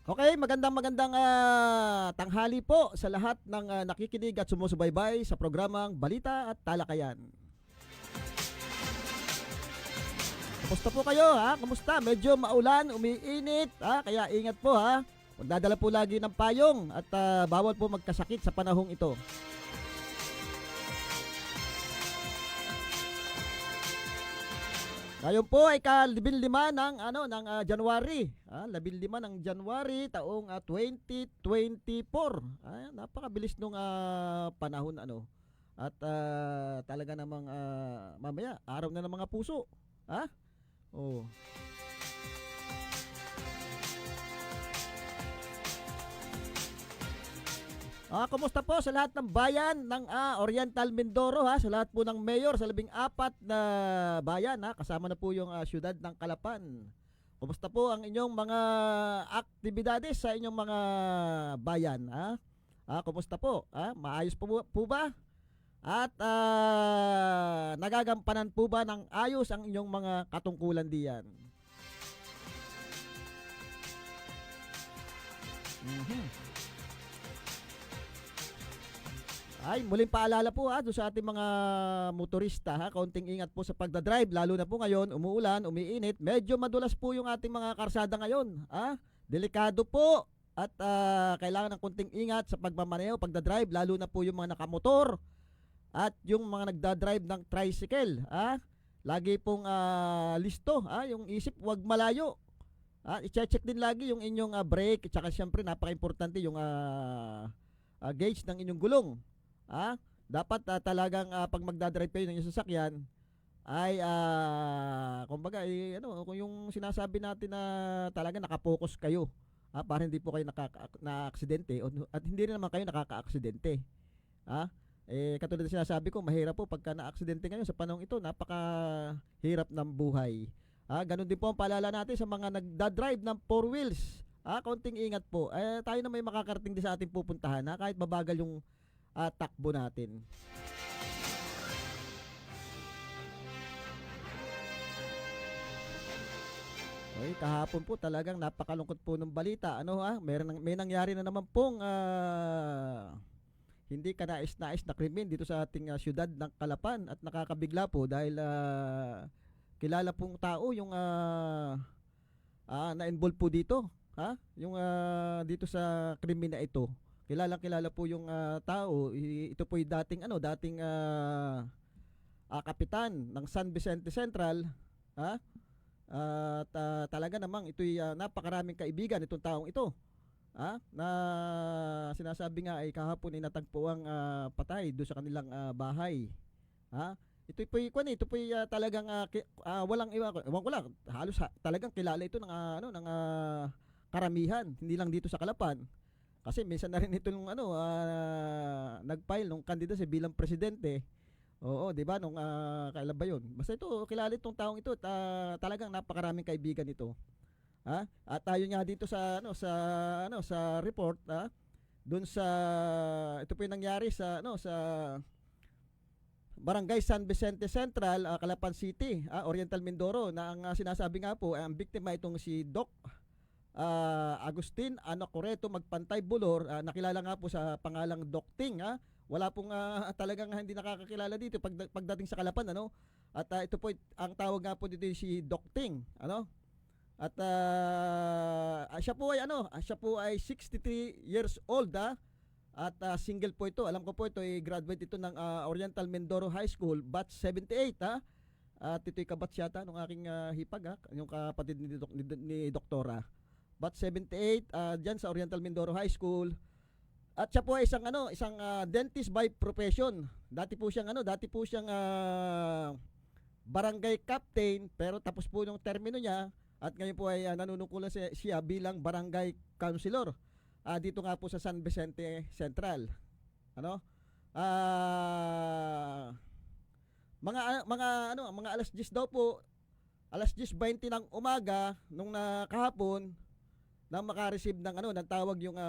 Okay, magandang tanghali po sa lahat ng nakikinig at sumusubaybay sa programang Balita at Talakayan. Kumusta po kayo ha? Kumusta? Medyo maulan, umiinit ha? Kaya ingat po ha. Magdadala po lagi ng payong at bawal po magkasakit sa panahong ito. Ngayon po ay ka-15 ng January. 15 ng January taong 2024. Napakabilis nung panahon At talaga namang mamaya araw na ng mga puso. Ha? Oh. Kumusta po sa lahat ng bayan ng Oriental Mindoro ha, sa lahat po ng mayor sa 14 na bayan ha, kasama na po yung siyudad ng Calapan. Kumusta po ang inyong mga aktibidades sa inyong mga bayan ha? Kumusta po? Maayos po ba? At nagagampanan po ba ng ayos ang inyong mga katungkulan diyan? Mhm. Ay, muling paalala po doon sa ating mga motorista kaunting ingat po sa pagdadrive, lalo na po ngayon, umuulan, umiinit, medyo madulas po yung ating mga karsada ngayon, Delikado po at kailangan ng konting ingat sa pagmamaneho, pagdadrive, lalo na po yung mga nakamotor at yung mga nagdadrive ng tricycle, Lagi pong listo, yung isip, wag malayo. I-check din lagi yung inyong brake, at saka siyempre napaka-importante yung gauge ng inyong gulong. Dapat talagang pag magdadrive kayo ng inyong sasakyan ay kumbaga kung yung sinasabi natin na talaga nakapokus kayo para hindi po kayo na-aksidente at hindi rin naman kayo nakaka-aksidente. Katulad ng sinasabi ko, mahirap po pagka na-aksidente ngayon sa panahong ito, napakahirap ng buhay. Ganun din po ang paalala natin sa mga nagdadrive ng four wheels. Kaunting ingat po. Tayo na may makakarating din sa ating pupuntahan kahit mabagal yung takbo natin. Ay, kahapon po talagang napakalungkot po ng balita. May nangyari na naman pong hindi kanais-nais na krimen dito sa ating siyudad ng Calapan at nakakabigla po dahil kilala pong tao yung na-involve po dito. Yung dito sa krimen na ito. Kilala po yung tao. Ito po yung dating kapitan ng San Vicente Central. At talaga namang ito'y napakaraming kaibigan itong taong ito. Na sinasabi nga ay kahapon ay natagpo ang patay doon sa kanilang bahay. Ito po talagang walang iwan ko lang, halos talagang kilala ito ng karamihan, hindi lang dito sa Calapan. Kasi minsan na rin ito nung nag-file nung candidacy bilang presidente. Oo, 'di ba nung kailan ba 'yon? Basta ito kilala itong taong ito, talagang napakaraming kaibigan ito. At tayo nga dito sa report, doon sa ito po yung nangyari sa Barangay San Vicente Central, Calapan City, Oriental Mindoro, na ang sinasabi nga po ay ang biktima itong si Doc Agustin Anacoreto Magpantay Bulor, nakilala nga po sa pangalang Doc Ting. Wala pong talagang hindi nakakakilala dito pagdating sa Calapan at ito po ang tawag nga po dito si Doc Ting at siya po ay 63 years old at single po ito. Alam ko po ito ay graduate ito ng Oriental Mindoro High School batch 78 at ito'y kabatch yata ng aking hipag yung kapatid ni Doktora. Batch 78 diyan sa Oriental Mindoro High School. At siya po ay isang dentist by profession. Dati po siyang barangay captain, pero tapos po yung termino niya at ngayon po ay nanunungkulan siya bilang barangay councilor. Dito nga po sa San Vicente Central. Mga alas 10 daw po, alas 10:20 ng umaga nung kahapon nang maka-receive ng tawag yung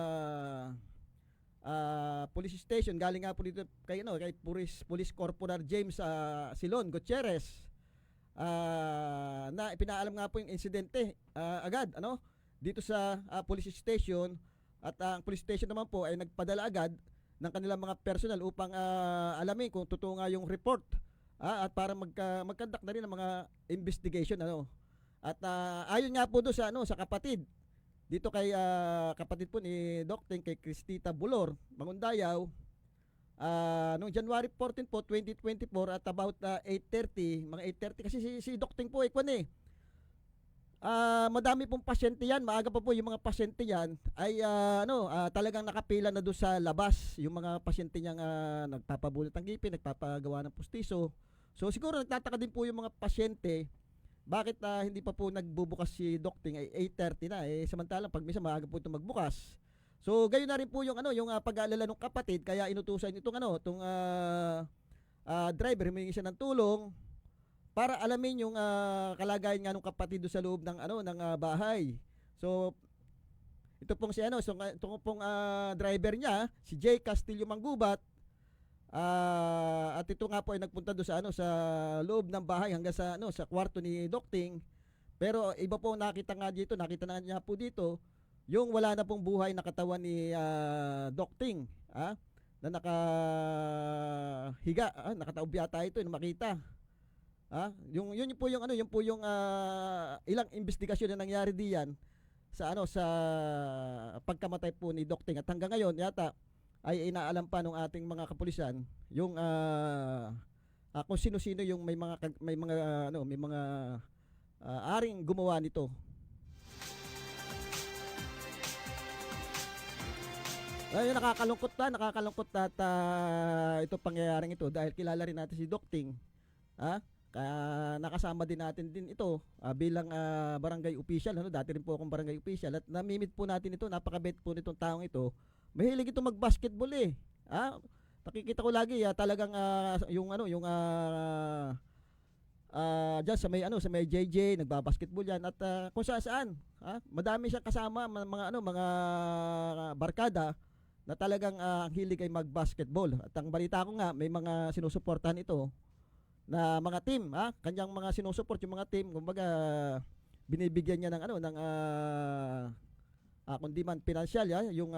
police station, galing nga po dito kay Police Corporal James Silon Gutierrez, na pinaalam nga po yung insidente agad dito sa police station, at ang police station naman po ay nagpadala agad ng kanilang mga personnel upang alamin kung totoo nga yung report, at para magkandak na rin ng mga investigation, ano. At ayon nga po do sa sa kapatid dito kay kapatid po ni Doc Ting, kay Cristita Bulor Mangundayaw, noong January 14 po 2024 at about 8:30, mga 8:30 kasi si Doc Ting po madami pong pasyente yan, maaga pa po yung mga pasyente yan ay talagang nakapila na doon sa labas, yung mga pasyente niyang nagpapabulot ng ngipin, nagpapagawa ng pustiso. So siguro nagtataka din po yung mga pasyente bakit hindi pa po nagbubukas si Doc Ting, ay 8:30 na, samantalang pag minsan maaga po ito magbukas. So gayon na rin po yung yung pag-aalala ng kapatid, kaya inutusan itong driver, humingi siya ng tulong para alamin yung kalagayan nga ng kapatid do sa loob ng bahay. So ito pong ito pong driver niya, si Jay Castillo Manggubat, at ito nga po ay nagpunta do sa sa loob ng bahay hanggang sa sa kwarto ni Doc Ting. Pero iba po nakita na niya po dito yung wala na pong buhay na katawan ni Doc Ting, na nakahiga, nakataob yata ito, makita. Yun po yung ilang investigasyon na nangyari diyan sa sa pagkamatay po ni Doc Ting, at hanggang ngayon yata ay inaalam pa ng ating mga kapulisan yung kung sino-sino yung may mga aring gumawa nito. Ay, nakakalungkot at ito pangyayaring ito dahil kilala rin natin si Doc Ting. Kaya nakasama din natin ito bilang barangay official, dati rin po akong barangay official, at namimit po natin ito, napakabait po nitong taong ito. Mahilig ito mag-basketball nakikita ko lagi talagang diyan sa may JJ nagba-basketball yan, at kung saan madami siyang kasama mga barkada na talagang hilig ay mag-basketball. At ang balita ko nga may mga sinusuportahan ito na mga team, kanyang mga sinusuport yung mga team, kumbaga binibigyan niya ng kundi man financial, yung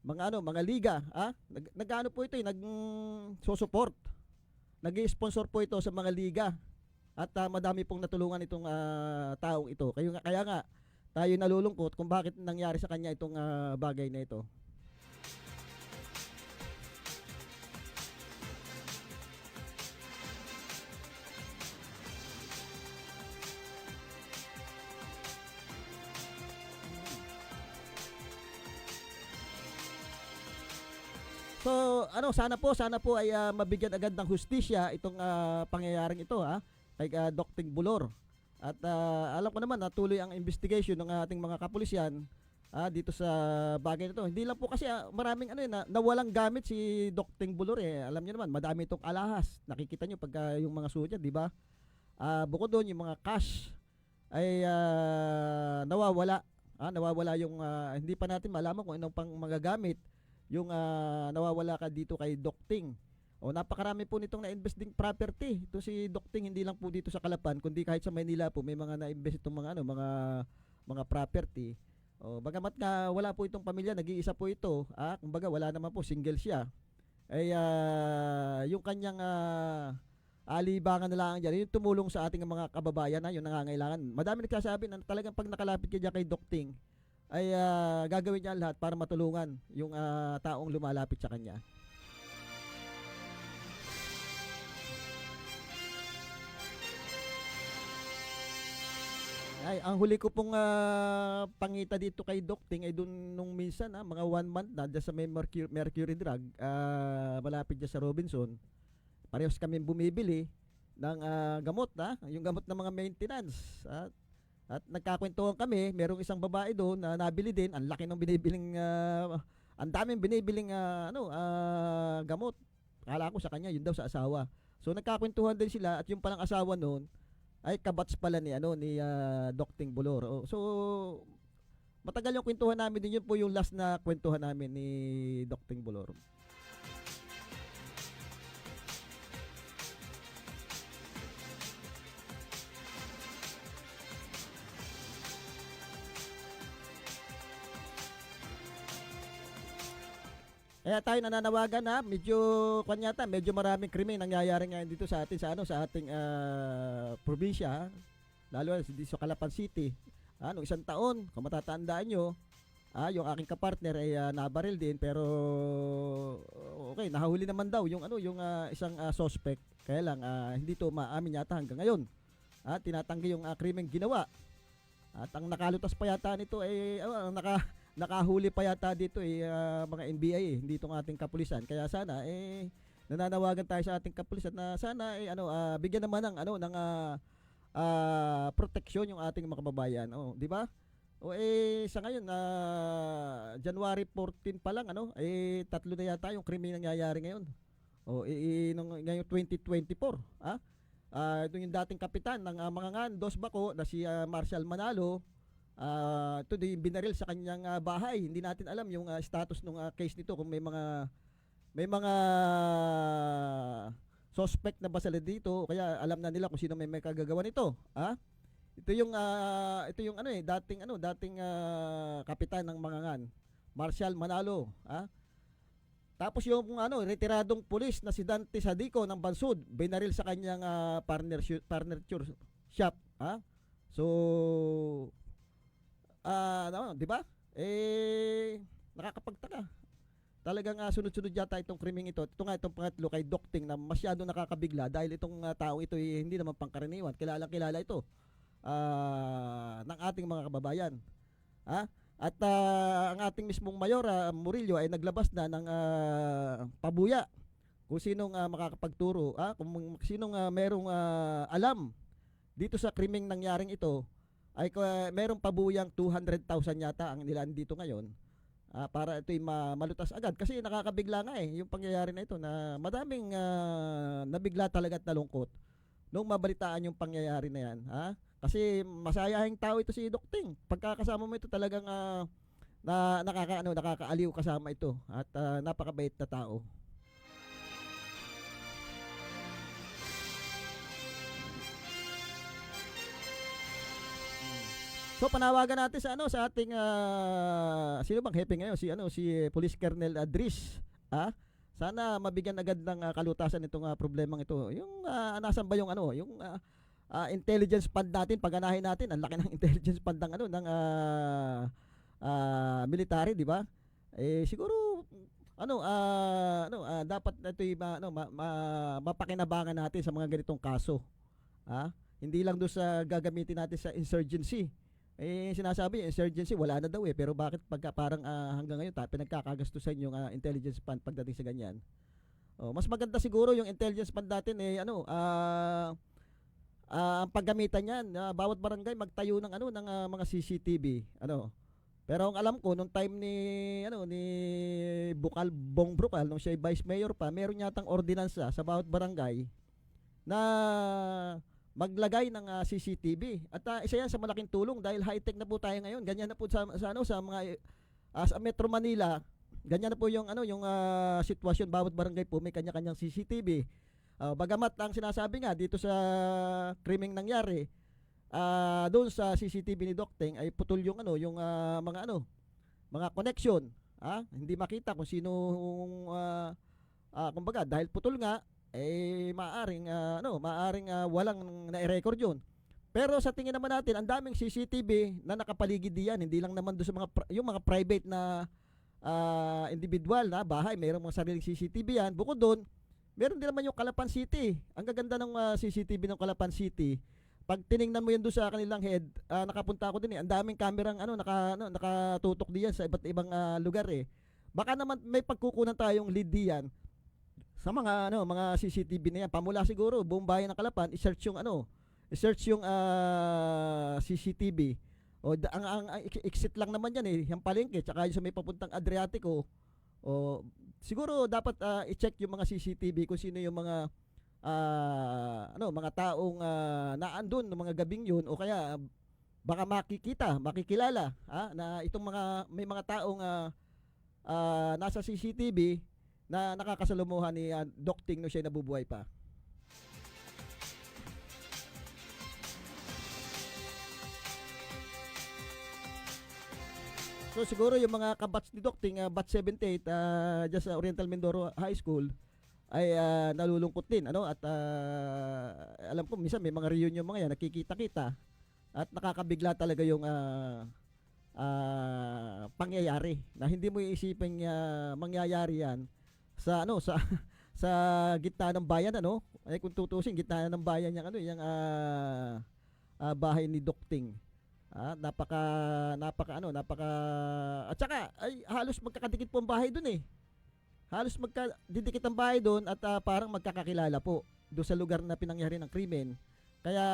mga liga, nag po ito, nag-support, nag-sponsor po ito sa mga liga, at madami pong natulungan itong taong ito. Kaya nga tayo nalulungkot kung bakit nangyari sa kanya itong bagay na ito. So sana po ay mabigyan agad ng hustisya itong pangyayaring ito, kay Doc Ting Bulor. At alam ko naman na tuloy ang investigation ng ating mga kapulisyan dito sa bagay na ito. Hindi lang po kasi maraming nawalang gamit si Doc Ting Bulor, Alam niyo naman, madami itong alahas. Nakikita niyo pag yung mga suot niya, di ba? Bukod doon yung mga cash ay nawawala. Nawawala yung hindi pa natin malaman kung anong pang magagamit yung nawawala ka dito kay Doc Ting. Napakarami po nitong na-invest ding property. Ito si Doc Ting, hindi lang po dito sa Calapan, kundi kahit sa Maynila po may mga na-invest itong mga property. Bagamat nga wala po itong pamilya, nag-iisa po ito. Kumbaga wala naman po, single siya. Yung kanyang alibangan na lang diyan, yung tumulong sa ating mga kababayan na yung nangangailangan. Madami nagsasabi na talagang pag nakalapit ka diyan kay Doc Ting, ay gagawin niya lahat para matulungan yung taong lumalapit sa kanya. Ay, ang huli ko pong pangita dito kay Doc Ting ay dun nung minsan, mga 1 month na dyan sa may Mercury Drug, malapit dyan sa Robinson. Parehas kami bumibili ng gamot, yung gamot ng mga maintenance. At nagkakwentuhan kami, merong isang babae doon na nabili din, ang laki ng binibiling, ang daming binibiling gamot. Akala ko sa kanya, yun daw sa asawa. So nagkakwentuhan din sila, at yung palang asawa noon ay kabats pala ni Doc Ting Bulor. So matagal yung kwentuhan namin din, yun po yung last na kwentuhan namin ni Doc Ting Bulor. Kaya tayo nananawagan na medyo kanyata, medyo maraming krimen nangyayari ngayon dito sa atin sa ating probinsya, lalo na dito sa Calapan City. Noong isang taon, kung matatandaan nyo, yung aking kapartner ay nabaril din pero okay, nahuli naman daw yung isang suspect. Kaya lang hindi to maamin yata hanggang ngayon. Tinatanggi yung krimeng ginawa. At ang nakalutas pa yata nito ay nakahuli pa yata dito mga NBI hindi itong ating kapulisan. Kaya sana nananawagan tayo sa ating kapulisan na sana bigyan naman ng proteksyon yung ating mga kababayan. Di ba? Sa ngayon January 14 pa lang tatlo na yata yung krimen nangyayari ngayon. Ngayong 2024, ito yung dating kapitan ng mga ngan, Dos Baco na si Marshal Manalo. Ito din binaril sa kanyang bahay. Hindi natin alam yung status ng case nito, kung may mga suspect na ba sila dito, kaya alam na nila kung sino may kagagawa nito. Ito yung dating kapitan ng mga ngan, Marshal Manalo. Tapos yung retiradong pulis na si Dante Sadico ng Bansud, binaril sa kanyang partner shop. So di ba? Nakakapagtaka. Talagang sunod-sunod yata itong krimeng ito. Ito nga itong pangatlo kay Docting na masyado nakakabigla dahil itong tao ito hindi naman pangkaraniwan. Kilala ito ng ating mga kababayan. At ang ating mismong Mayor Murillo ay naglabas na ng pabuya kung sinong makakapagturo, kung sinong merong alam dito sa krimeng nangyaring ito, ay merong pabuyang 200,000 yata ang nilaan dito ngayon, para ito'y malutas agad. Kasi nakakabigla nga yung pangyayari na ito, na madaming nabigla talaga at nalungkot nung mabalitaan yung pangyayari na yan. Kasi masayahing tao ito si Docting. Pagkakasama mo ito talagang nakakaaliw kasama ito, at napakabait na tao. So panawagan natin sa ating sino bang hepe ngayon, si Police Colonel Adris. Sana mabigyan agad ng kalutasan itong problemang ito. Yung nasan ba yung intelligence fund natin, paganahin natin. Ang laki ng intelligence fund ng military, di ba? Siguro dapat ito'y mapakinabangan natin sa mga ganitong kaso. Hindi lang doon sa gagamitin natin sa insurgency. Sinasabi insurgency wala na daw pero bakit pagka parang hanggang ngayon pinagkakagastusan yung intelligence fund pagdating sa ganyan? Mas maganda siguro yung intelligence fund natin ang paggamitan niyan, bawat barangay magtayo ng mga CCTV. Pero ang alam ko nung time ni Bong Brukal, nung siya ay vice mayor pa, meron yatang ordinansa sa bawat barangay na maglagay ng CCTV. At isa yan sa malaking tulong dahil high-tech na po tayo ngayon. Ganyan na po sa mga sa Metro Manila. Ganyan na po yung sitwasyon, bawat barangay po may kanya-kanyang CCTV. Bagamat ang sinasabi nga dito sa krimeng nangyari, doon sa CCTV ni Docting ay putol yung mga connection. Hindi makita kung sino kumbaga dahil putol nga maaring walang na-record yun. Pero sa tingin naman natin, ang daming CCTV na nakapaligid diyan, hindi lang naman doon sa yung mga private na individual na bahay, mayroong mga sariling CCTV yan. Bukod doon, meron din naman yung Calapan City. Ang gaganda ng CCTV ng Calapan City. Pag tiningnan mo yun doon sa kanilang head, nakapunta ako din ang daming kamerang nakatutok diyan sa iba't ibang lugar Baka naman may pagkukunan tayong lead diyan sa mga CCTV na yan. Pamula siguro buong bayan ng Calapan, i-search yung CCTV. Ang exit lang naman yan yung palengke tsaka yung sa may papuntang Adriatico. Siguro dapat i-check yung mga CCTV kung sino yung mga mga taong naandun ng mga gabing yun, o kaya baka makikilala na itong may mga taong nasa CCTV na nakakasalumuhan ni Docting no siya nabubuhay pa. So So siguro yung mga kabats ni Docting, batch 78, dyan sa Oriental Mindoro High School, ay nalulungkot din, ano, at alam ko minsan may mga reunion mga yan, nakikita-kita, at nakakabigla talaga yung pangyayari na hindi mo iisipin mangyayari yan sa ano sa sa gitna ng bayan, ano, ay kung tutusin gitna ng bayan yung ano yung bahay ni Docting. Napaka napaka at saka ay halos magkakadikit po ang bahay doon eh. Halos magkadidikit ang bahay doon at parang magkakakilala po doon sa lugar na pinangyari ng krimen. Kaya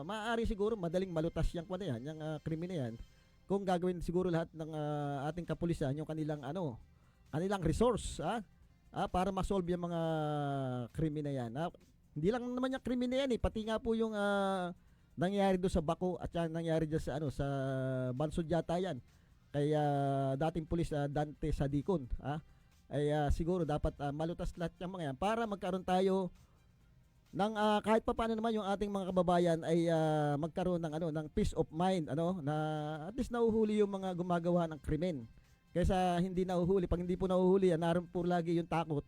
maaari siguro madaling malutas yung kwan na yan, yung krimen na yan. Kung gagawin siguro lahat ng ating kapulisan yung kanilang resource para ma-solve yung mga krimen na yan. Hindi lang naman yung krimen na yan eh, pati nga po yung nangyari doon sa Baco at yan nangyari dyan sa sa Bansod yata yan. Kaya dating pulis Dante Sadicon, ay siguro dapat malutas lahat yung mga yan para magkaroon tayo ng kahit pa paano naman yung ating mga kababayan ay magkaroon ng ng peace of mind, ano, na at least nahuhuli yung mga gumagawa ng krimen. Kaysa hindi nahuhuli, pag hindi po nahuhuli yan, naroon po lagi yung takot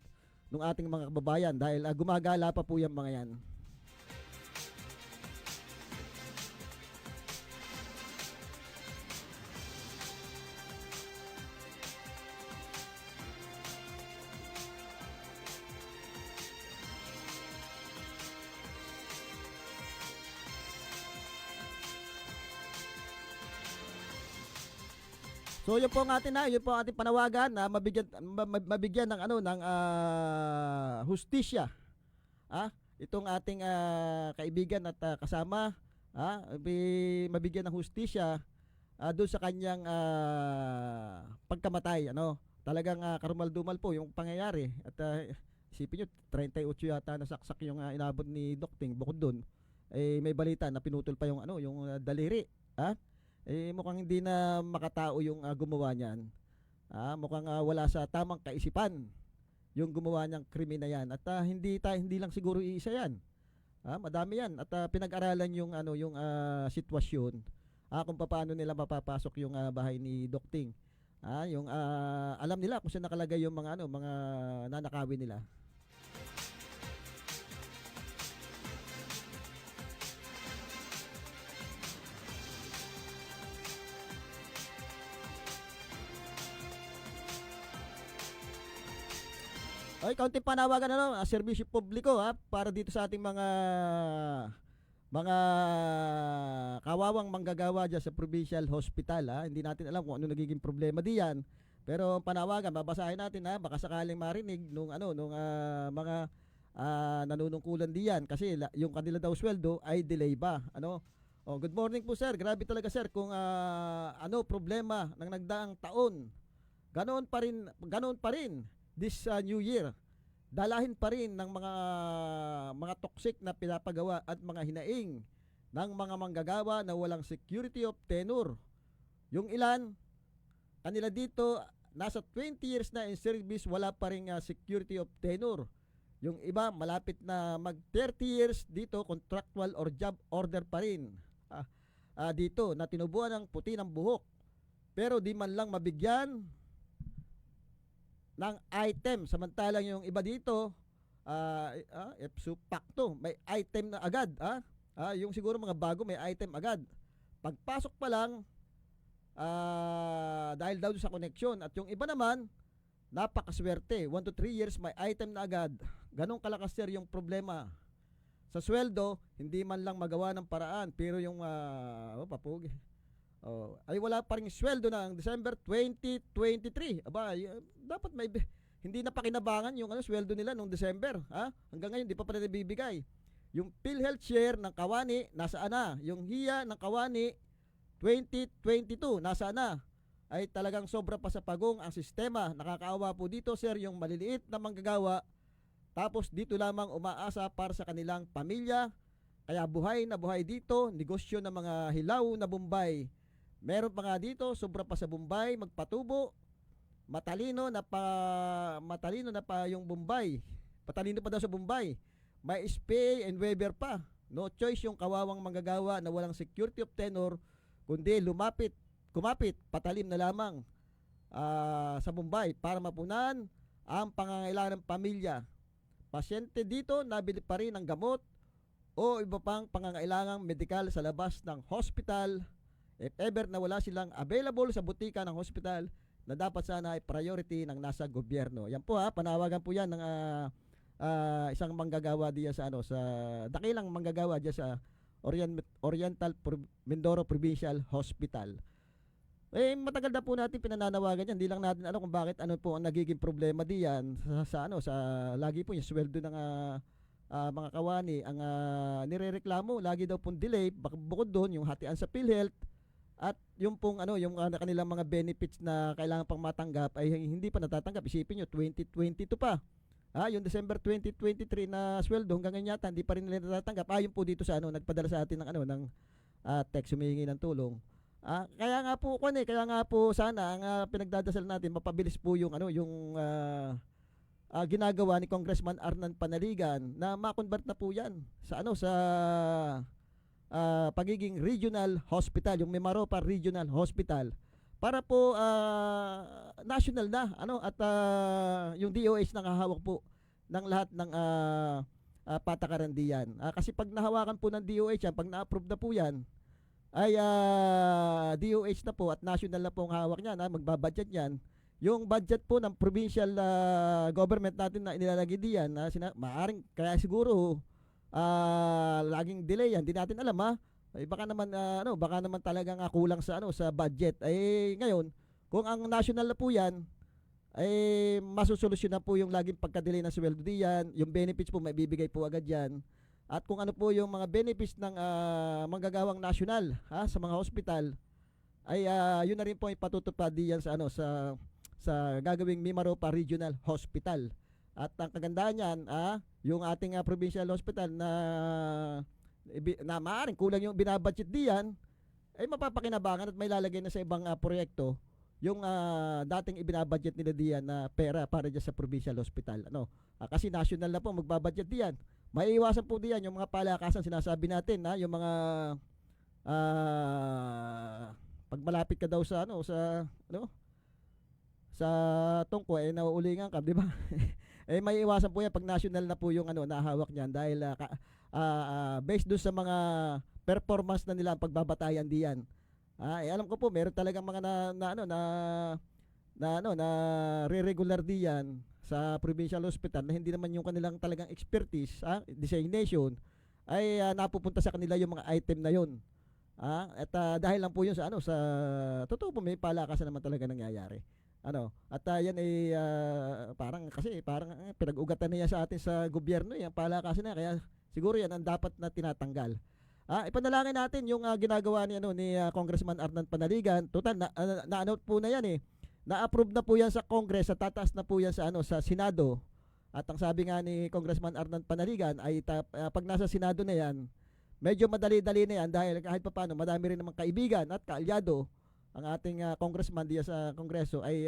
ng ating mga kababayan dahil gumagala pa po yung mga yan. So yun po ang yun po ang ating panawagan na mabigyan ng ng hustisya. Itong ating kaibigan at kasama, mabigyan ng hustisya doon sa kanyang pagkamatay, ano. Talagang karumal-dumal po yung pangyayari at isipin niyo 38 yata na saksak yung inabot ni Docting. Bukod doon, may balita na pinutol pa yung yung daliri, mukhang hindi na makatao yung gumawa niyan. Mukhang wala sa tamang kaisipan yung gumawa niyang krimen na yan. At hindi lang siguro iisa yan. Madami yan. At pinag-aralan yung yung sitwasyon. Kung paano nila mapapasok yung bahay ni Docting. Yung alam nila kung saan nakalagay yung mga mga nanakawin nila. Ay, kaunting panawagan serbisyo publiko para dito sa ating mga kawawang manggagawa dyan sa provincial hospital. Hindi natin alam kung ano nagiging problema diyan. Pero panawagan, babasahin natin baka sakaling marinig nung mga nanunungkulan diyan kasi yung kanila daw sweldo ay delay ba. Good morning po sir. Grabe talaga sir kung problema ng nagdaang taon. Ganoon pa rin this new year. Dalahin pa rin ng mga toxic na pinapagawa at mga hinaing ng mga manggagawa na walang security of tenure. Yung ilan kanila dito nasa 20 years na in service, wala pa ring security of tenure. Yung iba malapit na mag 30 years dito, contractual or job order pa rin dito na tinubuan ng puti ng buhok. Pero di man lang mabigyan ng item, samantalang yung iba dito ipso facto may item na agad. Yung siguro mga bago may item agad pagpasok pa lang dahil daw sa connection. At yung iba naman napakaswerte, 1 to 3 years may item na agad. Ganong kalakas sir yung problema sa sweldo, hindi man lang magawa ng paraan. Pero yung papugi ay wala pa ring sweldo ng December 2023. Dapat may hindi na pakinabangan yung sweldo nila nung December. Hanggang ngayon di pa pala nabibigay. Yung PhilHealth share ng Kawani nasaan na? Yung HIA ng Kawani 2022 nasaan na? Ay talagang sobra pa sa pagong ang sistema. Nakakaawa po dito sir yung maliliit na manggagawa, tapos dito lamang umaasa para sa kanilang pamilya. Kaya buhay na buhay dito, negosyo ng mga hilaw na Bombay. Meron pa nga dito, sobra pa sa Bombay, magpatubo. Matalino na pa yung Bombay. Patalino pa daw sa Bombay. May SPA and waiver pa. No choice yung kawawang manggagawa na walang security of tenure, kundi lumapit kumapit patalim na lamang sa Mumbai para mapunan ang pangangailangan ng pamilya. Pasyente dito nabili pa rin ng gamot o iba pang pangangailangang medikal sa labas ng hospital if ever na wala silang available sa butika ng hospital na dapat sana ay priority ng nasa gobyerno. Yan po panawagan po yan ng isang manggagawa diyan sa sa dakilang manggagawa diyan sa Oriental Mindoro Provincial Hospital. Matagal na po natin pinananawagan yan. Hindi lang natin alam kung bakit ano po ang nagiging problema diyan sa lagi po yung sweldo ng mga kawani ang nirereklamo. Lagi daw pong delay. Bukod doon, yung hatian sa PhilHealth at yung pong yung kanilang mga benefits na kailangan pang matanggap ay hindi pa natatanggap. Isipin nyo, 2022 pa. Yung December 2023 na sweldo hanggang ngayon yata hindi pa rin nila natatanggap. Yung po dito sa nagpadala sa atin ng text humihingi ng tulong. Kaya nga po sana ang pinagdadasal natin mapabilis po yung ginagawa ni Congressman Arnan Panaligan na ma-convert na po yan sa pagiging regional hospital, yung Mimaropa Regional Hospital para po national na at yung DOH nakahawak po ng lahat ng patakaran diyan. Kasi pag nahawakan po ng DOH yan, pag na-approve na po yan ay DOH na po at national na po ang hawak niyan, magbabudget yan. Yung budget po ng provincial government natin na inilalagay diyan, maaring kaya siguro laging delay yan, hindi natin alam baka naman talagang kulang sa sa budget. Ngayon, kung ang national na po yan masusolusyon na po yung laging pagka-delay ng sweldo diyan, yung benefits po maibibigay po agad yan. At kung ano po yung mga benefits ng manggagawang national sa mga hospital ay yun na rin po ipatutupad diyan sa gagawing Mimaropa Regional Hospital. At ang kagandahan niyan yung ating provincial hospital na maaaring kulang yung binabudget diyan ay mapapakinabangan at may lalagay na sa ibang proyekto yung dating ibinabudget nila diyan na pera para diyan sa provincial hospital. Kasi national na po magbabudget diyan. Maiiwasan po diyan yung mga palakasan sinasabi natin yung mga pag malapit ka daw sa sa tungko nauulingan ka, di ba? Maiiwasan po yan pag national na po yung nahawak niyan dahil based doon sa mga performance na nila ang pagbabatayan diyan. Alam ko po meron talagang mga na re-regular diyan sa provincial hospital na hindi naman yung kanilang talagang expertise, designation ay napupunta sa kanila yung mga item na yun. At dahil lang po yun sa totoo po may palakasan naman talaga nangyayari. At yan ay parang pinag-ugatan niya sa atin sa gobyerno yung palakasan na kaya siguro yan ang dapat na tinatanggal. Ipanalangin natin yung ginagawa ni Congressman Arnan Panaligan. Total na-note po na yan na-approve na po yan sa Congress, at tataas na po yan sa Senado. At ang sabi nga ni Congressman Arnan Panaligan ay pag nasa Senado na yan, medyo madali-dali na yan dahil kahit paano madami rin namang kaibigan at kaalyado ang ating congressman diyan sa Kongreso ay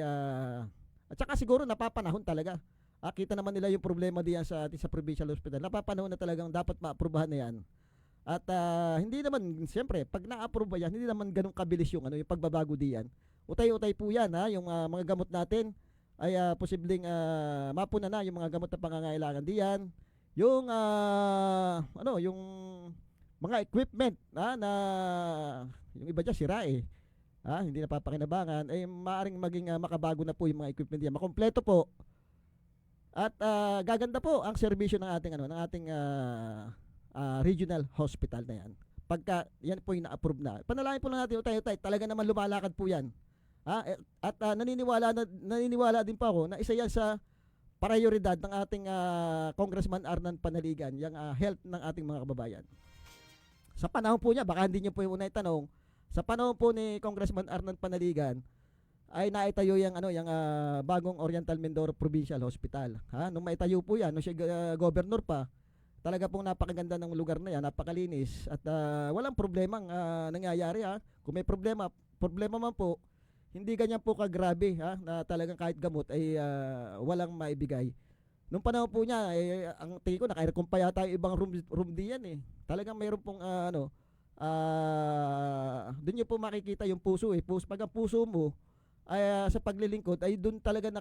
at saka siguro napapanahon talaga. Kita naman nila yung problema diyan sa ating sa provincial hospital. Napapanahon na talagang dapat maaprubahan na yan. At hindi naman, siyempre, pag na-approve yan, hindi naman ganun kabilis yung pagbabago diyan. Utay-utay po yan yung mga gamot natin ay posibleng mapuna na yung mga gamot na pangangailangan diyan. Yung yung mga equipment na yung iba dyan sira hindi napapakinabangan maaring maging makabago na po yung mga equipment diyan. Makompleto po. At gaganda po ang serbisyo ng ating regional hospital na yan. Pagka yan po yung na-approve na. Panalangin po lang natin utay-utay, talaga naman lumalakad po yan. At naniniwala din po ako na isa yan sa prioridad ng ating Congressman Arnan Panaligan, yung health ng ating mga kababayan. Sa panahon po niya, baka hindi niyo po yung unay tanong, sa panahon po ni Congressman Arnan Panaligan ay naitayo yung bagong Oriental Mindoro Provincial Hospital. Nung maitayo po yan, nung siya governor pa, talaga pong napakaganda ng lugar na yan, napakalinis at walang problemang nangyayari. Kung may problema man po, hindi ganyan po kagrabe na talagang kahit gamot ay walang maibigay. Nung panahon po niya ang tingin ko naka-aircon pa yata yung ibang room diyan Talagang mayroon pong doon niyo po makikita yung puso eh. Pag ang puso mo ay sa paglilingkod ay doon talaga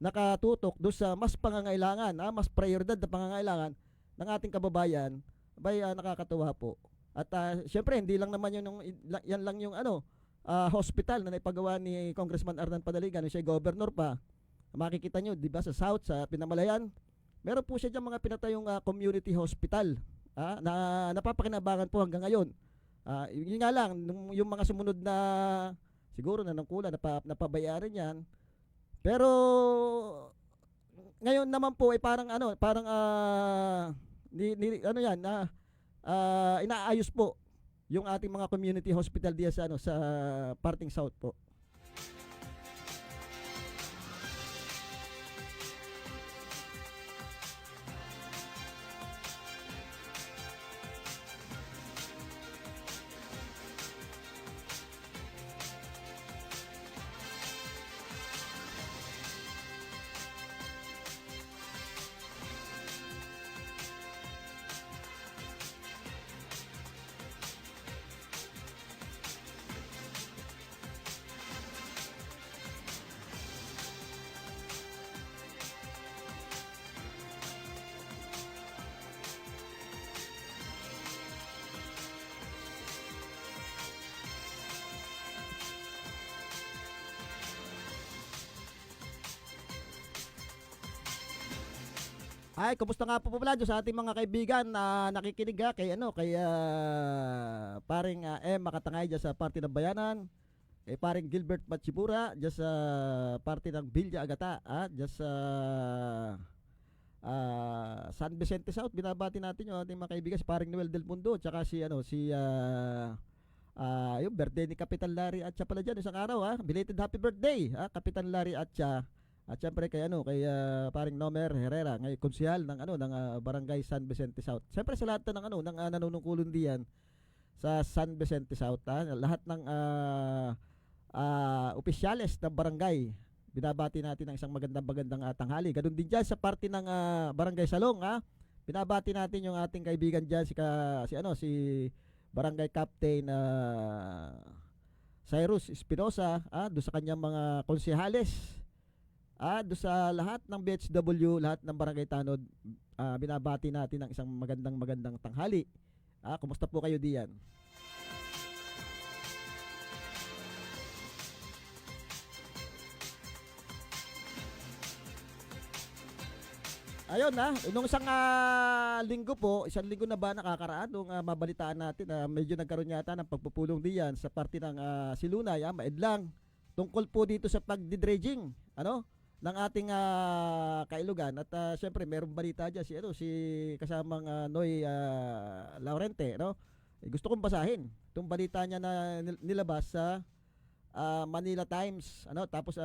nakatutok doon sa mas pangangailangan, mas prioridad na pangangailangan ng ating kababayan, bay nakakatuwa po. At syempre hindi lang naman yan lang yung hospital na naipagawa ni Congressman Arnan Padaligan nung siya governor pa. Makikita nyo, di ba, sa South, sa Pinamalayan, meron po siya dyan mga pinatayong community hospital na napapakinabangan po hanggang ngayon. Yun nga lang, yung mga sumunod na siguro na nangkulan, napabayaran yan. Pero ngayon naman po ay parang inaayos po yung ating mga community hospital diyan sa parting South po. Ay, kumusta nga po pala sa ating mga kaibigan na nakikinig kay paring Makatangay dyan sa party ng Bayanan, kay paring Gilbert Matsibura dyan sa party ng Villa Agata, dyan sa San Vicente South. Binabati natin yung ating mga kaibigan, si paring Noel Del Mundo, tsaka yung birthday ni Kapitan Larry Atcha pala dyan isang araw, belated happy birthday Kapitan Larry Atcha. At syempre kay paring Nomer Herrera, ngay konsehal ng Barangay San Vicente South. Syempre sa lahat ng nanunungkulan diyan sa San Vicente South, lahat ng opisyales ng barangay, binabati natin ng isang magandang tanghali. Ganun din diyan sa parte ng Barangay Salong, binabati natin yung ating kaibigan diyan si Barangay Captain Cyrus Espinosa, do sa kanyang mga konsehales. Doon sa lahat ng BHW, lahat ng Barangay Tanod, binabati natin ng isang magandang tanghali. Kumusta po kayo diyan? Ayun nung isang isang linggo na ba nakakaraan nung mabalitaan natin na medyo nagkaroon yata ng pagpupulong diyan sa parte ng Silunay, Maedlang, tungkol po dito sa pagdidredging ng ating kailugan. At syempre merong balita dyan si kasamang Noy Laurente, gusto kong basahin itong balita niya na nilabas sa Manila Times, tapos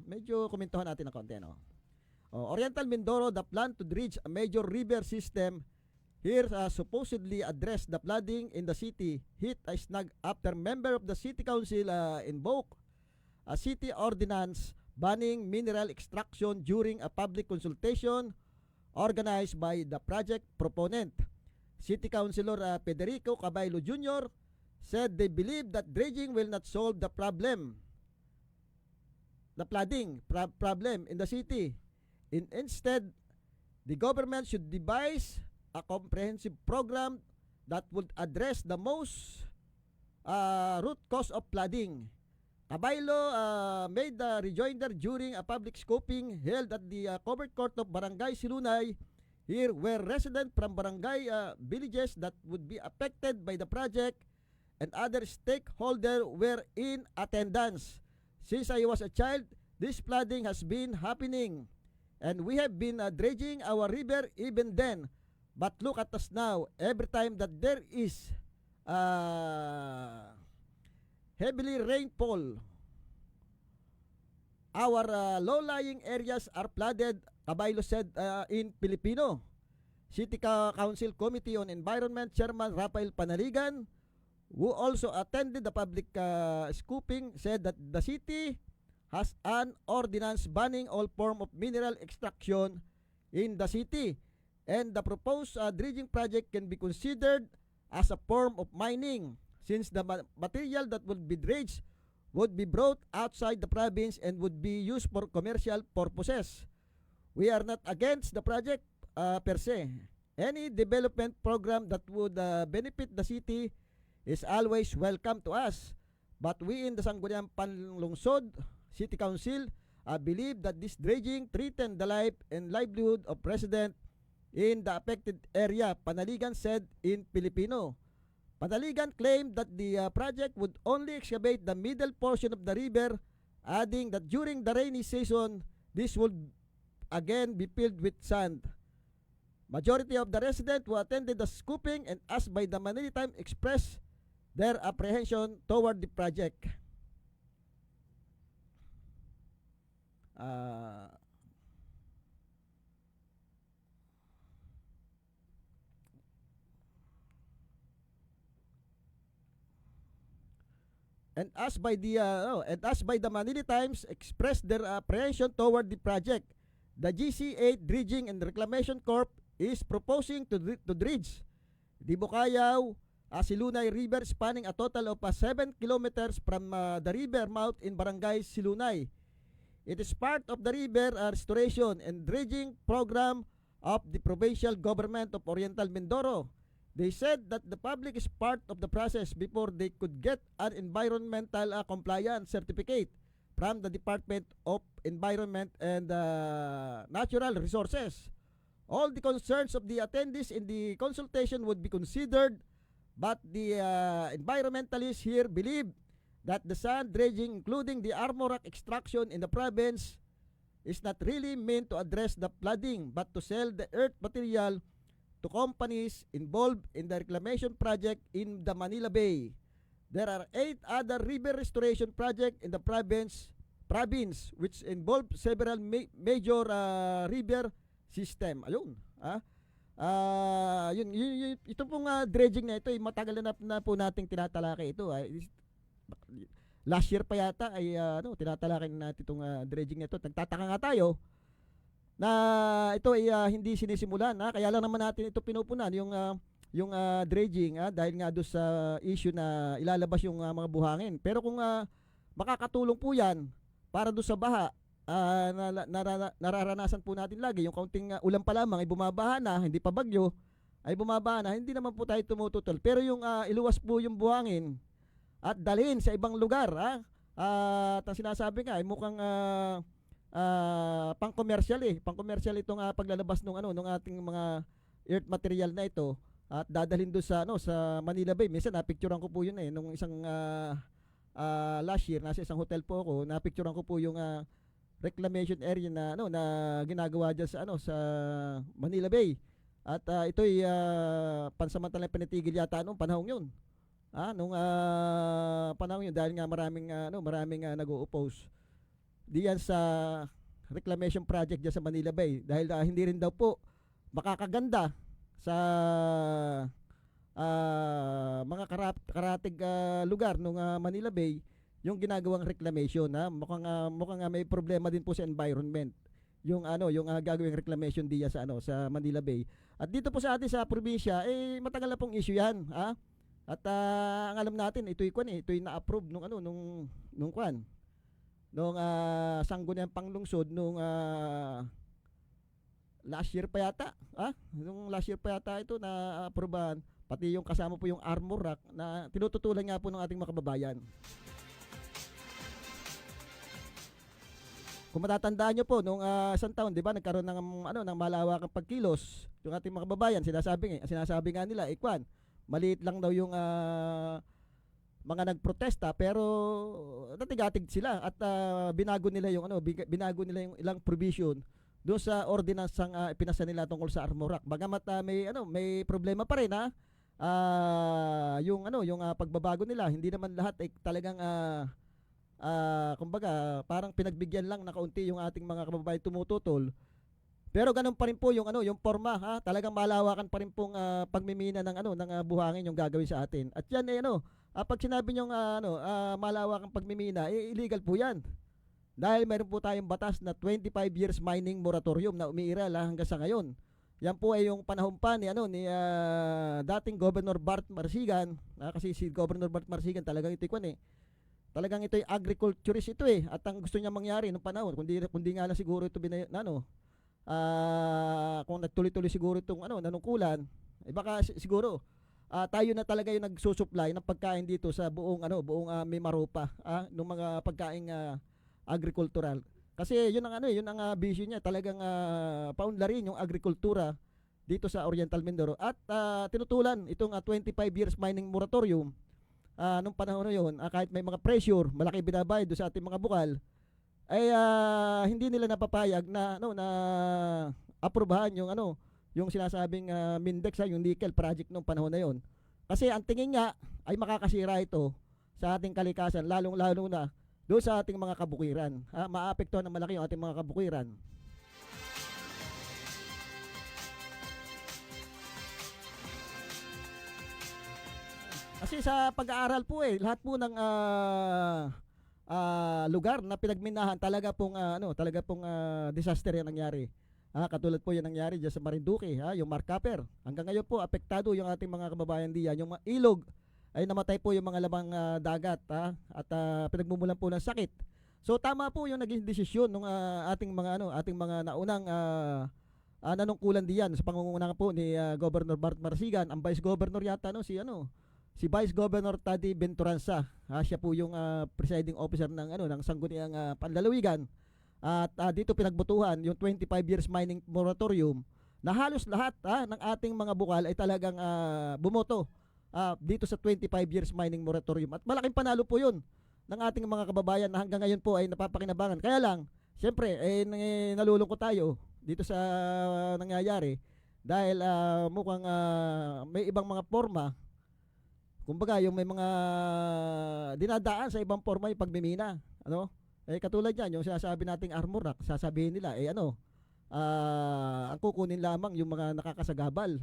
medyo komentuhan natin ng konti, Oriental Mindoro, the plan to dredge a major river system here supposedly address the flooding in the city hit a snag after member of the city council invoke a city ordinance banning mineral extraction during a public consultation organized by the project proponent. City Councilor Federico Cabaylo Jr. said they believe that dredging will not solve the flooding problem in the city. Instead, the government should devise a comprehensive program that would address the most root cause of flooding. Cabaylo made the rejoinder during a public scoping held at the covered court of Barangay Silunay, here where residents from barangay villages that would be affected by the project and other stakeholders were in attendance. Since I was a child, this flooding has been happening and we have been dredging our river even then. But look at us now, every time that there is heavily rainfall, our low-lying areas are flooded, Cabaylo said in Filipino. City Council Committee on Environment Chairman Rafael Panaligan, who also attended the public scooping, said that the city has an ordinance banning all form of mineral extraction in the city, and the proposed dredging project can be considered as a form of mining, since the material that would be dredged would be brought outside the province and would be used for commercial purposes. We are not against the project per se. Any development program that would benefit the city is always welcome to us. But we in the Sangguniang Panlungsod City Council believe that this dredging threatened the life and livelihood of residents in the affected area, Panaligan said in Filipino. Panaligan claimed that the project would only excavate the middle portion of the river, adding that during the rainy season, this would again be filled with sand. Majority of the residents who attended the scooping and asked by the Manila Times expressed their apprehension toward the project. And asked by the Manila Times expressed their apprehension toward the project. The GC8 Dredging and Reclamation Corp is proposing to dredge the Bukayaw Silunay River, spanning a total of 7 kilometers from the river mouth in Barangay Silunay. It is part of the river restoration and dredging program of the provincial government of Oriental Mindoro. They said that the public is part of the process before they could get an environmental compliance certificate from the Department of Environment and Natural Resources. All the concerns of the attendees in the consultation would be considered, but the environmentalists here believe that the sand dredging, including the armor rock extraction in the province, is not really meant to address the flooding, but to sell the earth material to companies involved in the reclamation project in the Manila Bay. There are 8 other river restoration projects in the province which involve several major river system. Ayun, yun, ito pong dredging na ito ay matagal na po nating tinatalakay ito. Last year pa yata ay tinatalakay natin itong dredging na ito. Nagtataka nga tayo na ito ay hindi sinisimulan. Kaya lang naman natin ito pinupunan yung dredging dahil nga doon sa issue na ilalabas yung mga buhangin. Pero kung makakatulong po yan para doon sa baha, nararanasan po natin lagi yung kaunting ulan pa lamang ay bumabaha na, hindi pa bagyo ay bumabaha na, hindi naman po tayo tumututol. Pero yung iluwas po yung buhangin at dalhin sa ibang lugar, at ang sinasabi nga ay mukhang pang-commercial itong paglalabas nung ating mga earth material na ito at dadalhin doon sa sa Manila Bay. Minsan napicturean ko po yun nung isang last year nasa isang hotel po ako, napicturean ko po yung reclamation area na na ginagawa diyan sa Manila Bay. At ito'y pansamantalang panitigil yata noong panahon yun. Nung panahon yun dahil nga maraming nag-o-oppose diyan sa reclamation project diyan sa Manila Bay dahil hindi rin daw po makakaganda sa mga karatig lugar nung Manila Bay yung ginagawang reclamation. Mukhang may problema din po sa environment yung gagawing reclamation diyan sa Manila Bay. At dito po sa atin sa probinsya matagal na pong issue yan. At ang alam natin ito'y na-approve nung Sangguniang Panlungsod nung last year pa yata. Nung last year pa yata ito na aprobahan, pati yung kasama po yung armor rack na tinututulan nga po ng ating mga kababayan. Kung matatandaan nyo po nung isang taon, 'di ba, nagkaroon ng malawakang pagkilos yung ating mga kababayan. Sinasabi nga nila, maliit lang daw yung mga nagprotesta pero natigatig sila at binago nila yung ilang provision doon sa ordinansang ipinasa nila tungkol sa armor rack. Bagamat may problema pa rin yung pagbabago nila, hindi naman lahat ay talagang kumbaga parang pinagbigyan lang na kaunti yung ating mga kababayan tumututol. Pero ganun pa rin po yung forma, talagang malawakan pa rin pong pagmimina ng buhangin yung gagawin sa atin. At yan pag sinabi niyo malawakang pagmimina, illegal po yan. Dahil meron po tayong batas na 25 years mining moratorium na umiiral hanggang sa ngayon. Yan po ay yung panahon pa ni ano ni dating Governor Bart Marsigan, kasi si Governor Bart Marsigan talagang ito eh. Talagang ito ay agriculturist ito eh. At ang gusto niya mangyari nung panahon, kundi nga lang siguro ito kung nagtuloy-tuloy siguro itong nanungkulan, baka siguro tayo na talaga yung nagsusupply ng pagkain dito sa buong Mimaropa, ng mga pagkain agricultural. Kasi yun ang yun ang vision niya, talagang paunlarin yung agrikultura dito sa Oriental Mindoro at tinutulan itong 25 years mining moratorium nung panahon na yun, kahit may mga pressure, malaki binabayad do sa ating mga bukal, ay hindi nila napapayag na aprubahan yung sinasabing Mindex, yung nickel project nung panahon na yon. Kasi ang tingin nga ay makakasira ito sa ating kalikasan, lalong-lalo na doon sa ating mga kabukiran. Maapektuhan ng malaki yung ating mga kabukiran. Kasi sa pag-aaral po lahat po ng lugar na pinagminahan talaga pong disaster yan nangyari. Katulad po yan nangyari dyan sa Marinduque, yung Marcaper. Hanggang ngayon po apektado yung ating mga kababayan diyan. Yung ilog ay namatay po yung mga lamang dagat, at pinagmumulan po ng sakit. So tama po yung naging desisyon ng ating mga naunang nanungkulan diyan sa pangunguna po ni Governor Bart Marsigan. Ang Vice Governor yata si Vice Governor Tadi Benturanza. Siya po yung presiding officer ng Sangguniang Panlalawigan. At dito pinagbutuhan yung 25 years mining moratorium na halos lahat ng ating mga bukal ay talagang bumoto dito sa 25 years mining moratorium. At malaking panalo po yun ng ating mga kababayan na hanggang ngayon po ay napapakinabangan. Kaya lang, siyempre, nalulungkot tayo dito sa nangyayari dahil mukhang may ibang mga forma. Kumbaga, yung may mga dinadaan sa ibang forma yung pagmimina. Katulad yan, yung sinasabi nating armor rack, sasabihin nila, ang kukunin lamang yung mga nakakasagabal,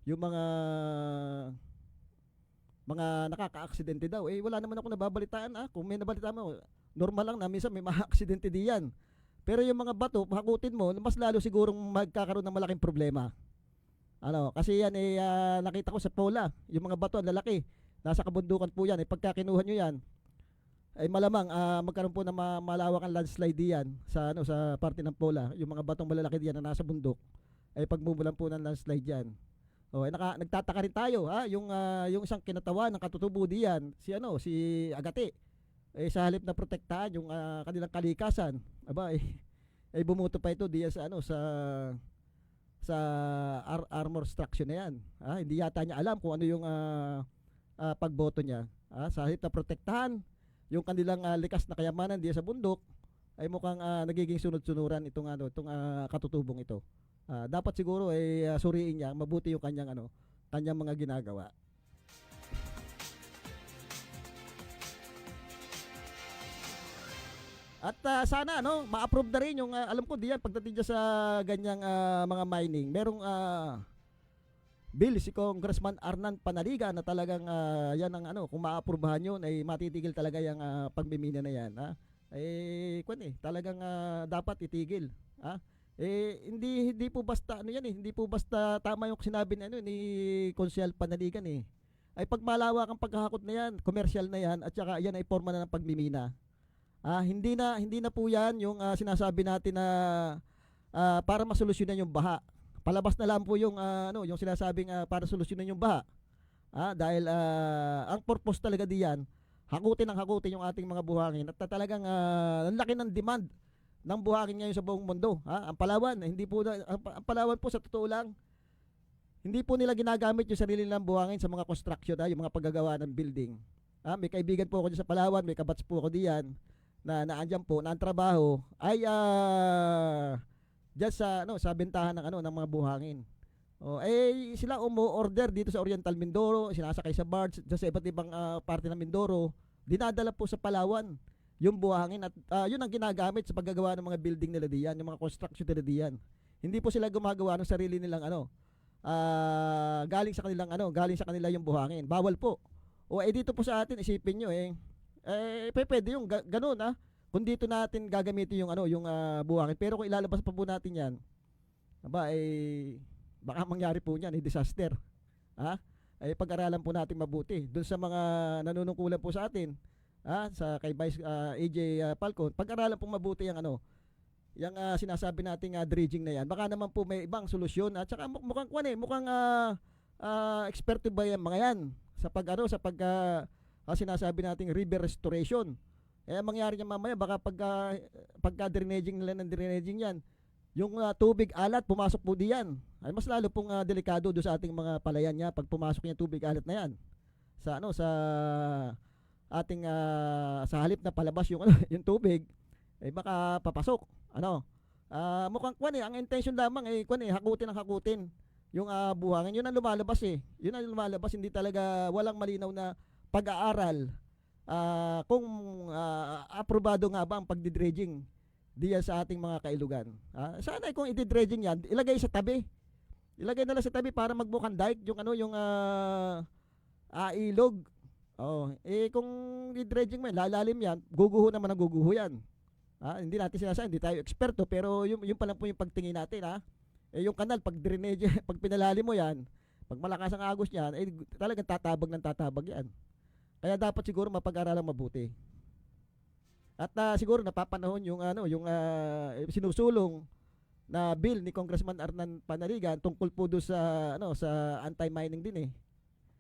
yung mga nakaka-aksidente daw. Wala naman ako nababalitaan. Kung may nabalitaan mo, normal lang na minsan may mga-aksidente diyan. Pero yung mga bato, hakutin mo, mas lalo sigurong magkakaroon ng malaking problema. Kasi yan nakita ko sa Pola, yung mga bato ang lalaki. Nasa kabundukan po yan. Pagka kinuha nyo yan, ay malamang magkaroon po ng malawakang landslide diyan sa parte ng Pola. Yung mga batong malalaki diyan na nasa bundok ay pagmumulan po ng landslide diyan. Nagtataka rin tayo, yung isang kinatawa ng katutubo diyan, si Agate. Sa halip na protektahan yung kanilang kalikasan, bumuto pa ito diyan sa armor structure na yan. Hindi yata niya alam kung ano yung pagboto niya. Sa halip na protektahan yung kanilang likas na kayamanan diyan sa bundok, ay mukhang nagiging sunod-sunuran itong katutubong ito. Dapat siguro suriin niya mabuti yung kanyang mga ginagawa. At sana ma-approve na rin yung alam ko diyan pagdating sa ganyang mga mining. Merong bill si Congressman Arnan Panaliga na talagang yan ang kung ma-aprubahan yun ay matitigil talaga yung pagmimina na yan. Talagang dapat itigil. Hindi po basta hindi po basta tama yung sinabi ni Konsyel Panaligan ay pagmalawak ang paghahakot na yan, commercial na yan, at saka yan ay forma na ng pagmimina. Hindi na po yan yung sinasabi natin na para masolusyonan yung baha. Palabas na lang po yung yung sinasabing para solusyonan yung baha. Dahil ang purpose talaga diyan, hakutin yung ating mga buhangin at talagang ang laki ng demand ng buhangin ngayon sa buong mundo. Ang Palawan, ang Palawan po sa totoo lang, hindi po nila ginagamit yung sarili nilang buhangin sa mga construction, yung mga paggagawa ng building. May kaibigan po ako dyan sa Palawan, may kabats po ako diyan na naandyan po, na ang trabaho ay dyan sa bentahan ng mga buhangin. Sila umu-order dito sa Oriental Mindoro, sinasakay sa barge dyan sa iba't ibang parte ng Mindoro, dinadala po sa Palawan yung buhangin at yun ang ginagamit sa paggagawa ng mga building nila diyan, yung mga construction nila diyan. Hindi po sila gumagawa ng sarili nilang galing sa kanila yung buhangin. Bawal po. Dito po sa atin, isipin nyo pwede yung ganun kung dito natin gagamitin yung buhangin. Pero kung ilalabas pa po natin yan, aba baka mangyari po niyan disaster. Ha? Ay pag-aralan po natin mabuti. Doon sa mga nanunungkulan po sa atin, sa kay Vice AJ Falcon, pag-aralan po mabuti yung yung sinasabi nating dredging na yan. Baka naman po may ibang solusyon at saka mukhang mukhang eksperto ba yan mga yan sa sinasabi nating river restoration. Kaya mangyari niya mamaya baka pagka drenaging nila ng drenaging yan, yung tubig alat pumasok po diyan. Ay mas lalo pong delikado do sa ating mga palayan niya pag pumasok yung tubig alat na yan. Sa ating sa halip na palabas yung yung tubig baka papasok. Mukhang ang intention lamang hakutin yung buhangin. Yun ang lumalabas Yun ang lumalabas, hindi talaga walang malinaw na pag-aaral kung aprobado nga ba ang pagdidredging diyan sa ating mga kailugan. Sana kung i-dredging yan, ilagay sa tabi. Ilagay na lang sa tabi para magmukhang dike yung ilog. Kung i-dredging mo, lalalim yan, guguho naman ang guguho yan. Hindi natin sinasabi, hindi tayo eksperto, pero yung pa lang po yung pagtingin natin. Yung kanal, pag drainage, pag pinalalim mo yan, pag malakas ang agos niyan, talagang tatabag yan. Kaya dapat siguro mapag-aralan mabuti. At siguro napapanahon yung sinusulong na bill ni Congressman Arnan Panaligan tungkol po do sa sa anti-mining din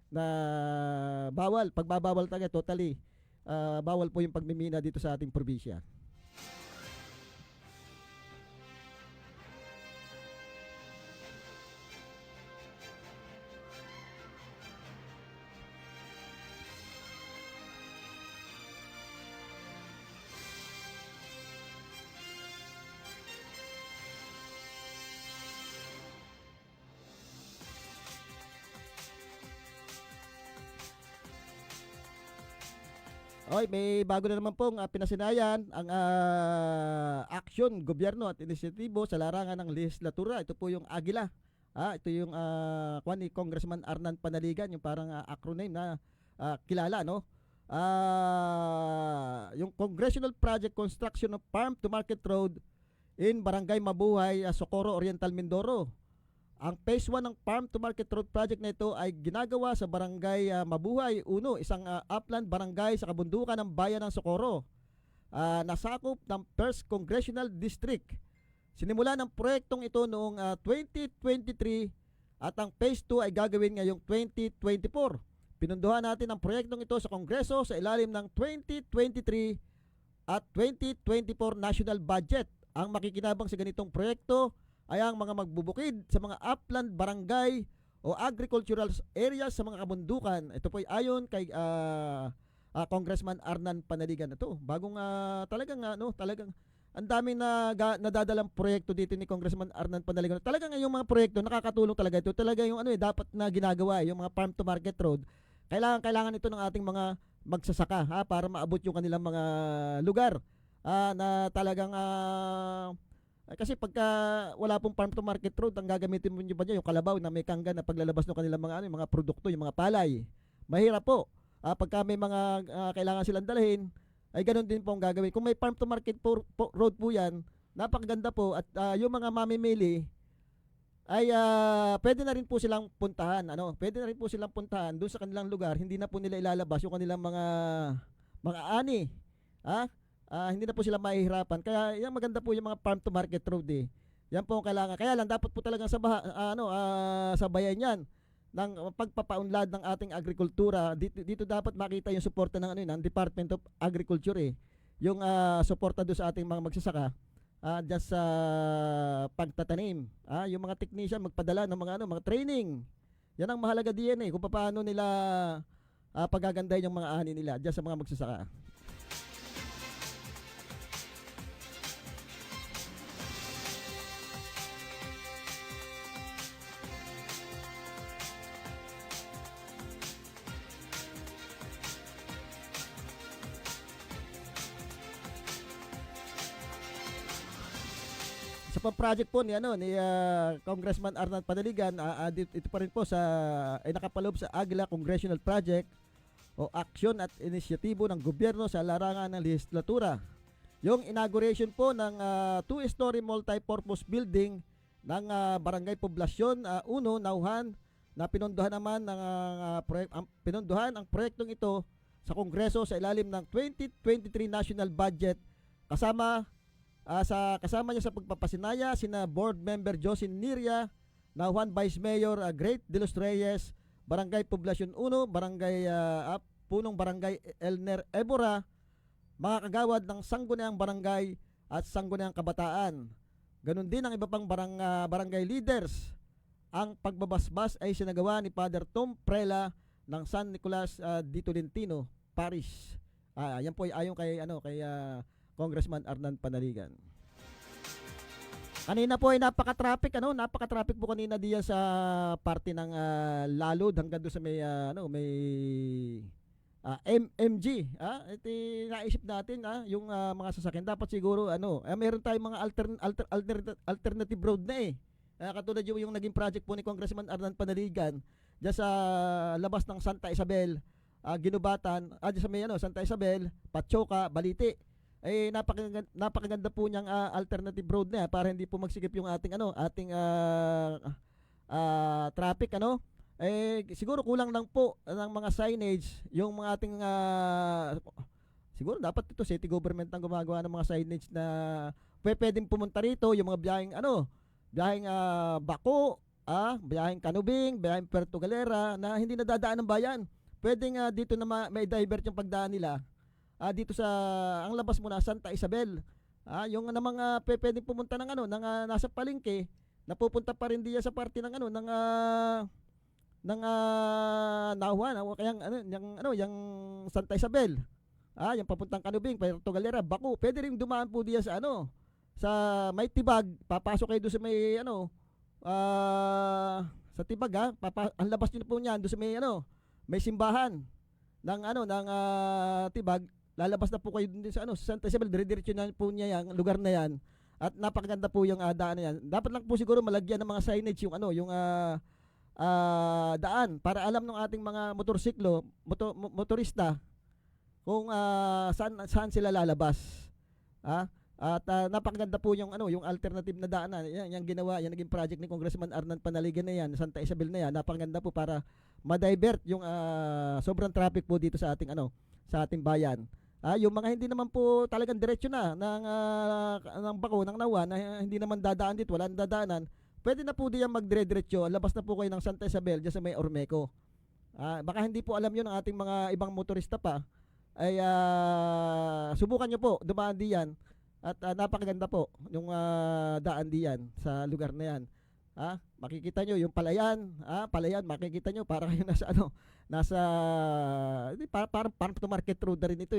na pagbabawal talaga totally bawal po yung pagmimina dito sa ating probinsya. Okay, may bago na naman pong pinasinayan ang aksyon, gobyerno at inisyatibo sa larangan ng legislatura. Ito po yung Agila. Ito yung ni Congressman Arnan Panaligan, yung parang acronym na kilala, no? Yung Congressional Project Construction of Farm to Market Road in Barangay Mabuhay, Socorro Oriental, Mindoro. Ang Phase 1 ng Farm to Market Road Project na ito ay ginagawa sa Barangay Mabuhay 1, isang upland barangay sa kabundukan ng bayan ng Socorro. Nasakop ng 1st Congressional District. Sinimula ng proyektong ito noong 2023 at ang Phase 2 ay gagawin ngayong 2024. Pinunduhan natin ang proyektong ito sa Kongreso sa ilalim ng 2023 at 2024 national budget. Ang makikinabang sa ganitong proyekto ay ang mga magbubukid sa mga upland barangay o agricultural areas sa mga kabundukan. Ito po ay ayon kay Congressman Arnan Panaligan. Ito, bagong talagang ang daming nadadalang proyekto dito ni Congressman Arnan Panaligan. Talagang yung mga proyekto nakakatulong talaga ito. Talaga yung dapat na ginagawa, yung mga farm to market road. Kailangan ito ng ating mga magsasaka para maabot yung kanilang mga lugar na talagang kasi pagka wala pong farm to market road, ang gagamitin mo nyo ba niya yung kalabaw na may kangga na paglalabas ng kanilang mga produkto, yung mga palay. Mahirap po. Pagka may mga kailangan silang dalhin, ay ganun din po ang gagawin. Kung may farm to market road po yan, napakaganda po at yung mga mamimili ay pwede na rin po silang puntahan. Pwede na rin po silang puntahan doon sa kanilang lugar. Hindi na po nila ilalabas yung kanilang mga ani. Hindi na po sila mahihirapan. Kaya yan maganda po yung mga farm to market road Yan po ang kailangan. Kaya lang dapat po talagang sabayan yan ng pagpapaunlad ng ating agrikultura. Dito dapat makita yung suporta ng Department of Agriculture Yung suporta do sa ating mga magsasaka dyan sa pagtatanim. Yung mga technician magpadala ng mga training. Yan ang mahalaga diyan kung paano nila pagagandahin yung mga ani nila dyan sa mga magsasaka. Sa pang-project po ni Congressman Arnan Panaligan, ito pa rin po ay nakapaloob sa Agila Congressional Project o aksyon at inisyatibo ng gobyerno sa larangan ng legislatura. Yung inauguration po ng 2-story multi-purpose building ng Barangay Poblasyon 1, Nauhan, na pinondohan naman ng pinondohan ang proyektong ito sa Kongreso sa ilalim ng 2023 National Budget, kasama kasama niya sa pagpapasinaya sina Board Member Josin Niria, Nauhan Vice Mayor Great de los Reyes, Barangay Poblasyon 1, Barangay Punong Barangay Elner Ebora, mga kagawad ng Sangguniang Barangay at Sangguniang Kabataan. Ganon din ang iba pang barangay leaders. Ang pagbabasbas ay sinagawa ni Father Tom Prela ng San Nicolas di Tolentino Parish. Yan po ay ayon kay Congressman Arnan Panaligan. Kanina po ay napaka-traffic po kanina diyan sa parte ng Lalod hanggang doon sa may MMG. Ito naisip natin yung mga sasakyan dapat siguro meron tayong mga alternative road na katulad yung naging project po ni Congressman Arnan Panaligan diyan sa labas ng Santa Isabel, Ginubatan, diyan sa may Santa Isabel, Patchoka, Balite. Napakaganda po niyang alternative road na para hindi po magsikip yung ating traffic siguro kulang lang po ng mga signage yung mga ating siguro dapat ito city government ang gumagawa ng mga signage na pwedeng pumunta rito yung mga biyaheng Bako, biyaheng Kanubing, biyaheng Puerto Galera na hindi nadadaan ng bayan. Pwedeng dito na may divert yung pagdaan nila. Dito sa ang labas mo na Santa Isabel. Yung mga pwedeng pumunta ng nasa palengke, napupunta pa rin diyan sa parte ng Nauhan, yung Santa Isabel. Yung papuntang Kanubing, Puerto Galera, Bako. Pwede rin dumaan po diyan sa sa may Tibag, papasok kayo doon sa may sa Tibag ang labas niyo po niyan doon sa may simbahan ng Tibag, lalabas na po kayo doon sa Santa Isabel, dire-diretso na po niya yung lugar na yan at napakaganda po yung daan na yan. Dapat lang po siguro malagyan ng mga signage yung daan para alam ng ating mga motorista kung saan sila lalabas. At napakaganda po yung alternative na daanan. Yan ginawa, yan naging project ni Congressman Arnan Panaligan na yan, Santa Isabel na yan. Napakaganda po para ma-divert yung sobrang traffic po dito sa ating sa ating bayan. Yung mga hindi naman po talagang diretso na ng Bako, ng Nauhan, na hindi naman dadaan dito, wala nang dadaanan, pwede na po diyan magdire-diretso. Labas na po kayo ng Santa Isabel diyan sa may Ormeco. Baka hindi po alam yun ng ating mga ibang motorista pa. Ay subukan nyo po dumaan diyan. At napakaganda po yung daan diyan sa lugar na yan. Makikita nyo yung Palayan, Palayan, makikita nyo para kayo nasa parang farm to market road na rin ito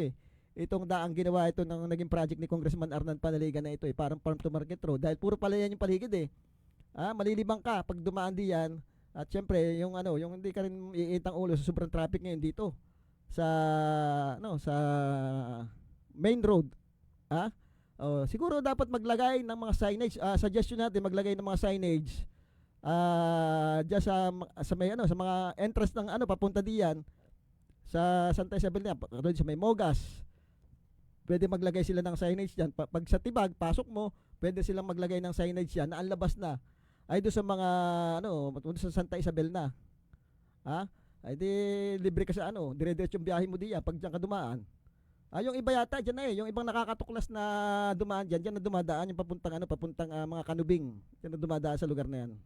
Itong daang ginawa ito ng naging project ni Congressman Arnan Panaligan na ito parang farm to market road dahil puro Palayan yung paligid malilibang ka pag dumaan diyan. At syempre yung hindi ka rin iitang ulo sa sobrang traffic ngayon dito sa sa main road. Siguro dapat maglagay ng mga signage. Suggestion natin maglagay ng mga signage diyan sa may sa mga entrance ng papunta diyan sa Santa Isabel na doon sa may Mogas. Pwede maglagay sila ng signage diyan. Pag sa Tibag pasok mo, pwede silang maglagay ng signage diyan na ang labas na ay doon sa mga doon sa Santa Isabel na. Ay di libre ka sa dire-diretso yung biyahe mo diyan pag diyan ka dumaan. Yung iba yata diyan yung ibang nakakatuklas na dumaan diyan na dumadaan yung papuntang mga Kanubing. Diyan na dumadaan sa lugar na yan.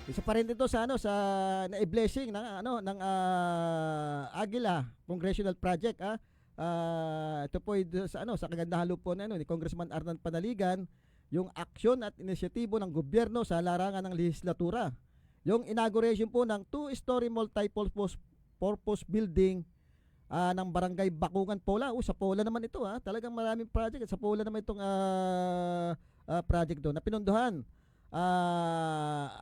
Isa pa rin dito sa na-blessing ng Aguila Congressional Project ito po sa kagandahan po ni Congressman Arnan Panaligan, yung aksyon at inisyatibo ng gobyerno sa larangan ng lehislatura. Yung inauguration po ng 2-story multi-purpose building ng Barangay Bakungan, Pola. Sa Pola naman ito talagang maraming project. Sa Pola naman itong project doon na pinunduhan.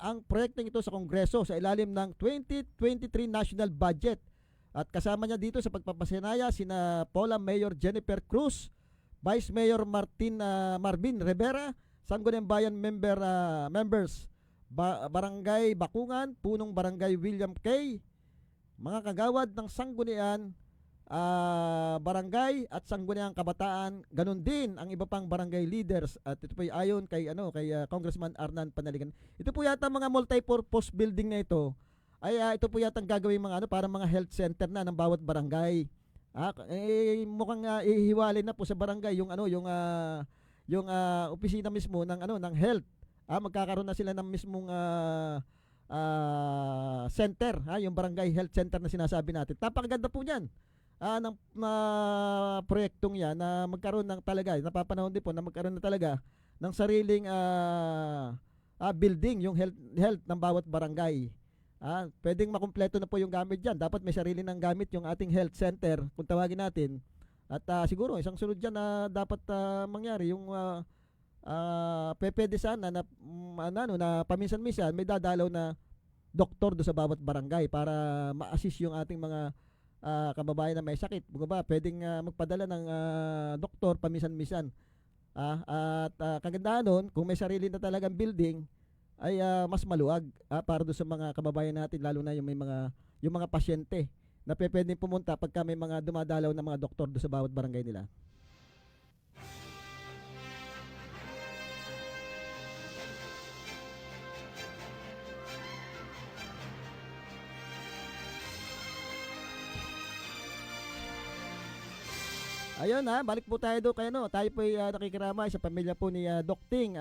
Ang proyektong ito sa Kongreso sa ilalim ng 2023 National Budget at kasama niya dito sa pagpapasinaya sina Paula Mayor Jennifer Cruz, Vice Mayor Marvin Rivera, Sangguniang Bayan members, Barangay Bakungan, Punong Barangay William K, mga kagawad ng Sangguniang Barangay at Sangguniang Kabataan, ganun din ang iba pang barangay leaders. At ito po ay ayon kay Congressman Arnan Panaligan. Ito po yata mga multi-purpose building na ito ay ito po yata ang gagawin mga para mga health center na ng bawat barangay. Mukhang ihiwalay na po sa barangay yung opisina mismo ng health. Magkakaroon na sila ng mismong center, yung barangay health center na sinasabi natin. Napakaganda po niyan. Ng proyektong yan na magkaroon ng talaga, napapanahon din po na magkaroon na talaga ng sariling building yung health ng bawat barangay. Pwedeng makumpleto na po yung gamit dyan. Dapat may sarili ng gamit yung ating health center kung tawagin natin. At siguro isang sunod dyan na dapat mangyari yung pwede sana na paminsan-minsan may dadalaw na doktor do sa bawat barangay para ma-assist yung ating mga kababayan na may sakit. Pwedeng magpadala ng doktor paminsan-minsan. At kagandahan nun, kung may sarili na talagang building, ay mas maluwag para do sa mga kababayan natin, lalo na yung mga pasyente na pwedeng pumunta pagka may mga dumadalaw na mga doktor do sa bawat barangay nila. Ayun balik po tayo do kay tayo po ay nakikiramay sa pamilya po ni Doc Ting.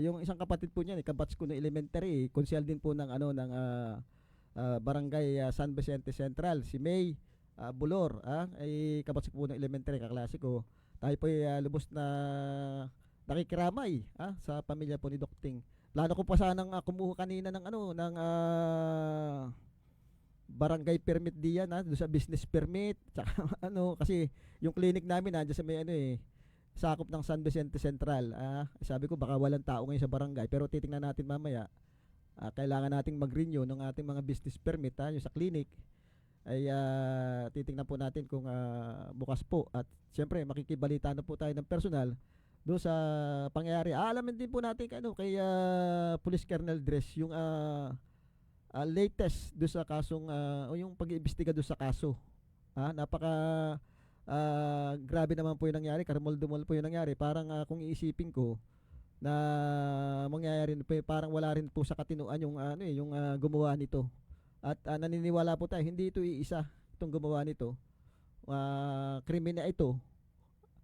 Yung isang kapatid po niya, kabats ko ng elementary, konsyal din po ng barangay San Vicente Central, si May Bulor, ay kabats ko po ng elementary, kaklase ko. Tayo po ay lubos na nakikiramay sa pamilya po ni Doc Ting. Plano ko pa sanang kumuha kanina ng barangay permit diyan doon sa business permit tsaka kasi yung clinic namin nandiyan sa may sakop ng San Vicente Central. Sabi ko baka walang tao ngayon sa barangay, pero titingnan natin mamaya. Kailangan nating mag-renew ng ating mga business permit yung sa clinic ay titingnan po natin kung bukas po, at siyempre makikibalita na po tayo ng personal doon sa pangyayari. Alamin din po natin kay Police Colonel Dress yung latest do sa kasong o yung pag-iimbestiga do sa kaso. Napaka grabe naman po yung nangyari, karamol-dumol po yung nangyari. Parang kung iisipin ko na mangyayari po, parang wala rin po sa katinuan yung gumawa nito. At naniniwala po tayo hindi ito iisa itong gumawa nito. Krimen na ito.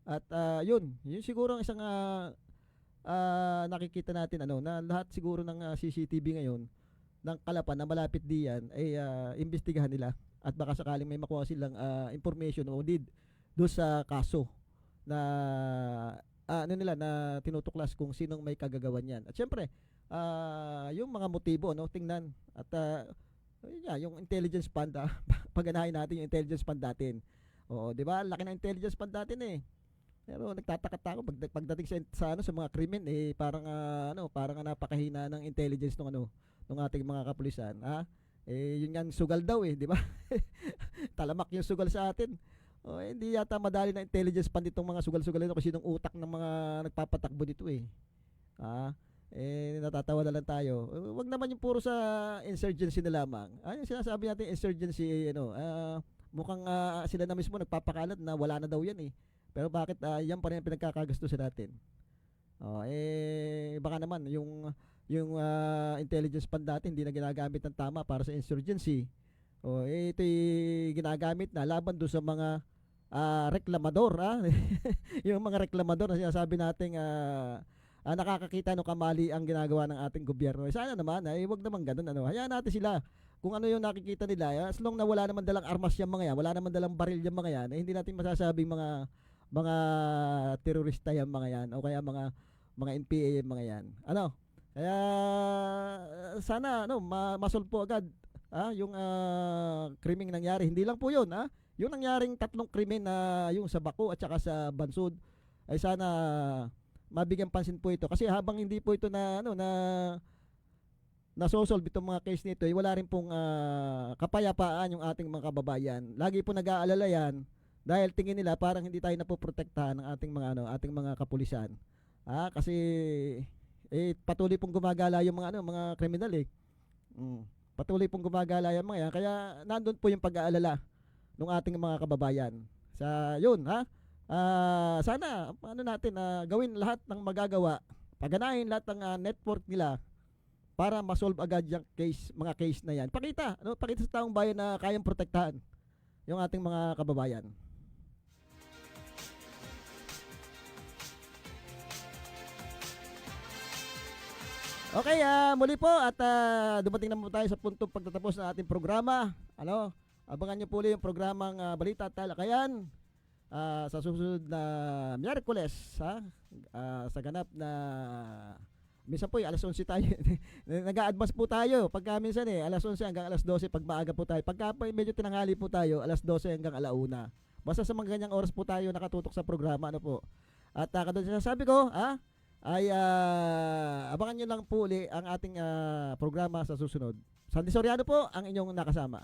At yun siguro ang isang nakikita natin na lahat siguro ng CCTV ngayon ng Kalapan na malapit diyan ay imbestigahan nila, at baka sakaling may makuha silang information o lead do sa kaso na na tinutuklas kung sinong may kagagawan yan. At syempre yung mga motibo tingnan, at yung intelligence fund paganahin natin yung intelligence fund natin. Di ba? Laki ng intelligence fund natin Pero nagtataka ako pagdating sa mga krimen parang parang napakahina ng intelligence ng ating mga kapulisan. Yun nga sugal daw di ba? Talamak yung sugal sa atin. Hindi yata madali na intelligence fund itong mga sugal-sugal nito, kasi yung utak ng mga nagpapatakbo dito natatawa na lang tayo. Wag naman yung puro sa insurgency na lamang. Yung sinasabi natin insurgency mukhang sila na mismo nagpapakalat na wala na daw yan Pero bakit yan pa rin ang pinagkakagusto sa natin? Baka naman yung intelligence fund dati hindi na ginagamit ng tama para sa insurgency. Ito'y ginagamit na laban doon sa mga reklamador. Yung mga reklamador na sinasabi nating nakakakita kamali ang ginagawa ng ating gobyerno. Sana naman wag naman ganun hayaan natin sila kung ano yung nakikita nila. As long na wala naman dalang armas yung mga yan, wala naman dalang baril yung mga yan, hindi natin masasabing mga terorista yung mga yan, o kaya mga NPA yung mga yan. Kaya sana masolve po agad yung krimeng nangyari. Hindi lang po yun yung nangyaring 3 krimen na yung sa Baco at saka sa Bansud, ay sana mabigyan pansin po ito, kasi habang hindi po ito nasosolve itong mga case nito, wala rin pong kapayapaan yung ating mga kababayan. Lagi po nag-aalala yan Dahil tingin nila parang hindi tayo napoprotektahan ng ating mga ating mga kapulisan. Kasi patuloy pong gumagala yung mga mga kriminal eh. Mm. Patuloy pong gumagala yung mga yan, kaya nandun po yung pag-aalala ng ating mga kababayan. Sa yun, sana natin gawin lahat ng magagawa, paganahin lahat ng network nila para ma-solve agad yung mga case na yan. Pakita sa taong bayan na kayang protektahan yung ating mga kababayan. Okay, muli po at dumating na po tayo sa puntong pagtatapos ng ating programa. Abangan niyo po ulit yung programang Balita at Talakayan sa susunod na Miyerkules, sa ganap na minsan po alas 11 tayo. Nag-a-advance po tayo pagka minsan alas 11 hanggang alas 12 pag maaga po tayo. Pagka po medyo tinanghali po tayo, alas 12 hanggang alauna. Basta sa mga ganyang oras po tayo nakatutok sa programa, po. At katulad na sabi ko, ay abangan nyo lang po uli ang ating programa sa susunod. Sandy Soriano po ang inyong nakasama.